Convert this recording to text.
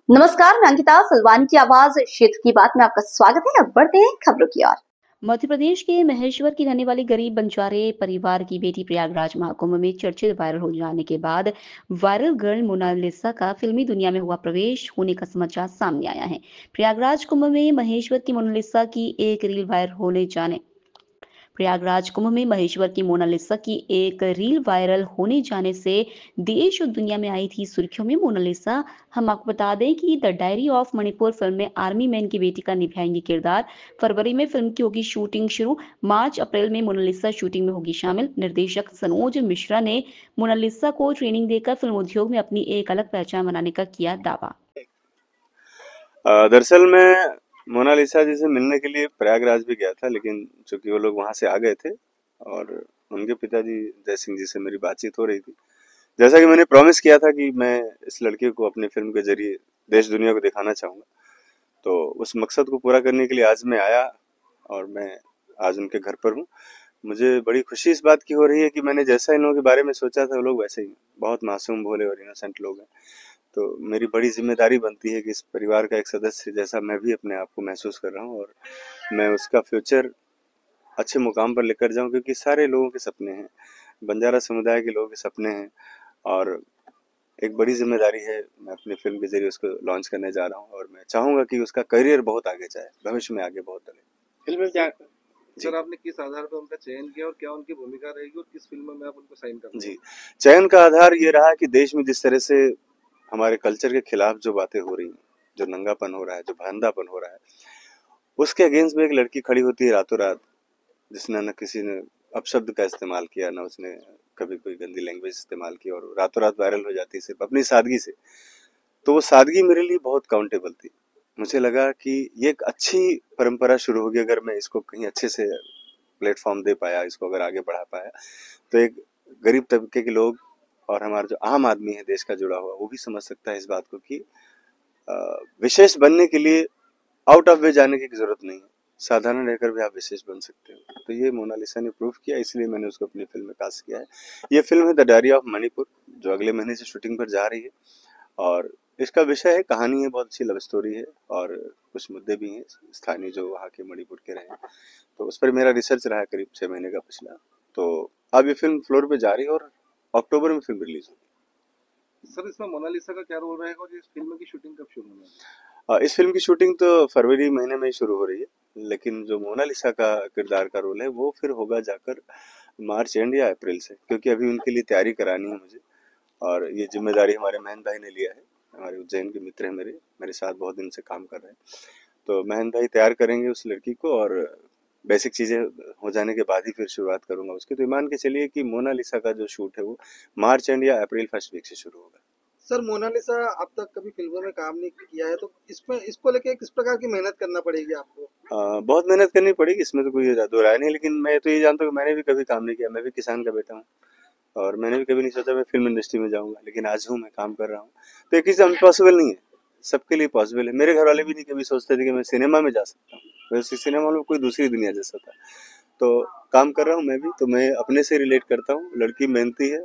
नमस्कार, मैं अंकिता सलवान की आवाज क्षेत्र की बात में आपका स्वागत है। अब बढ़ते हैं खबरों की ओर। मध्य प्रदेश के महेश्वर की रहने वाली गरीब बंजारे परिवार की बेटी प्रयागराज महाकुंभ में चर्चित वायरल हो जाने के बाद वायरल गर्ल मोनालिसा का फिल्मी दुनिया में हुआ प्रवेश होने का समाचार सामने आया है। प्रयागराज कुंभ में महेश्वर की मोनालिसा की एक रील वायरल होने जाने से देश और दुनिया में आई थी सुर्खियों में मोनालिसा। हम आपको बता दें कि the diary of Manipur film में आर्मी मैन की बेटी का निभाएंगी किरदार। फरवरी में फिल्म की होगी शूटिंग शुरू। मार्च अप्रैल में मोनालिसा शूटिंग में होगी शामिल। निर्देशक सनोज मिश्रा ने मोनालिसा को ट्रेनिंग देकर फिल्म उद्योग में अपनी एक अलग पहचान बनाने का किया दावा। दरअसल मैं मोनालिसा जी से मिलने के लिए प्रयागराज भी गया था, लेकिन चूंकि वो लोग वहां से आ गए थे और उनके पिताजी जय सिंह जी से मेरी बातचीत हो रही थी। जैसा कि मैंने प्रॉमिस किया था कि मैं इस लड़के को अपने फिल्म के जरिए देश दुनिया को दिखाना चाहूँगा, तो उस मकसद को पूरा करने के लिए आज मैं आया और मैं आज उनके घर पर हूँ। मुझे बड़ी खुशी इस बात की हो रही है कि मैंने जैसा इन लोगों के बारे में सोचा था वो लोग वैसे ही बहुत मासूम, भोले और इनोसेंट लोग हैं। तो मेरी बड़ी ज़िम्मेदारी बनती है कि इस परिवार का एक सदस्य जैसा मैं भी अपने आप को महसूस कर रहा हूँ और मैं उसका फ्यूचर अच्छे मुकाम पर लेकर जाऊँ, क्योंकि सारे लोगों के सपने हैं, बंजारा समुदाय के लोगों के सपने हैं और एक बड़ी ज़िम्मेदारी है। मैं अपनी फ़िल्म के ज़रिए उसको लॉन्च करने जा रहा हूँ और मैं चाहूँगा कि उसका करियर बहुत आगे जाए, भविष्य में आगे बहुत बढ़े। फिल्म में क्या जी। सर आपने किस आधार पर उनका चयन किया और क्या उनकी भूमिका रहेगी और किस फिल्म में आप उनको साइन कर रहे जी, हैं? चयन का आधार ये रहा कि देश में जिस तरह से हमारे कल्चर के खिलाफ जो बातें हो रही हैं, जो नंगापन हो रहा है, जो भंडापन हो रहा है, उसके अगेंस्ट में एक लड़की खड़ी होती है रातों रात, जिसने न किसी ने अपशब्द का इस्तेमाल किया, न उसने कभी कोई गंदी लैंग्वेज इस्तेमाल की और रातों रात वायरल हो जाती है सिर्फ अपनी सादगी से। तो वो सादगी मेरे लिए बहुत काउंटेबल थी। मुझे लगा कि ये एक अच्छी परंपरा शुरू होगी अगर मैं इसको कहीं अच्छे से प्लेटफॉर्म दे पाया, इसको अगर आगे बढ़ा पाया, तो एक गरीब तबके के लोग और हमारा जो आम आदमी है देश का जुड़ा हुआ, वो भी समझ सकता है इस बात को कि विशेष बनने के लिए आउट ऑफ वे जाने की जरूरत नहीं है, साधारण रहकर भी आप विशेष बन सकते हो। तो ये मोनालिसा ने प्रूव किया, इसलिए मैंने उसको अपनी फिल्म में कास्ट किया है। ये फिल्म है द डायरी ऑफ मणिपुर, जो अगले महीने से शूटिंग पर जा रही है और इसका विषय है, कहानी है, बहुत अच्छी लव स्टोरी है और कुछ मुद्दे भी हैं स्थानीय जो वहाँ के मणिपुर के रहे। तो उस पर मेरा रिसर्च रहा है करीब 6 महीने का पिछला। तो अब ये फिल्म फ्लोर पे जा रही है और अक्टूबर में फिल्म रिलीज होगी। सर इसमें मोनालिसा का क्या रोल रहेगा और इस फिल्म की शूटिंग कब शुरू होने वाली है? इस फिल्म की शूटिंग तो फरवरी महीने में ही शुरू हो रही है, लेकिन जो मोनालिसा का किरदार का रोल है वो फिर होगा जाकर मार्च एंड या अप्रैल से, क्योंकि अभी उनके लिए तैयारी करानी है मुझे और ये जिम्मेदारी हमारे महन भाई ने लिया है। हमारे उज्जैन के मित्र हैं, मेरे मेरे साथ बहुत दिन से काम कर रहे हैं। तो महन भाई तैयार करेंगे उस लड़की को और बेसिक चीज़ें हो जाने के बाद ही फिर शुरुआत करूंगा उसकी। तो मान के चलिए कि मोनालिसा का जो शूट है वो मार्च एंड या अप्रैल फर्स्ट वीक से शुरू होगा। सर मोनालिसा अब तक कभी फिल्मों में काम नहीं किया है तो इसमें इसको लेके किस प्रकार की मेहनत करना पड़ेगी आपको? बहुत मेहनत करनी पड़ेगी, इसमें तो कोई दो राय नहीं, लेकिन मैं तो ये जानता हूँ कि मैंने भी कभी काम नहीं किया, मैं भी किसान का बेटा हूँ और मैंने भी कभी नहीं सोचा मैं फिल्म इंडस्ट्री में जाऊंगा, लेकिन आज हूँ, मैं काम कर रहा हूँ। तो ये किसी इम्पॉसिबल नहीं है, सबके लिए पॉसिबल है। मेरे घर वाले भी नहीं कभी सोचते थे कि मैं सिनेमा में जा सकता हूँ, वैसे सिनेमा में कोई दूसरी दुनिया जैसा था। तो काम कर रहा हूँ मैं भी, तो मैं अपने से रिलेट करता हूँ। लड़की मेहनती है।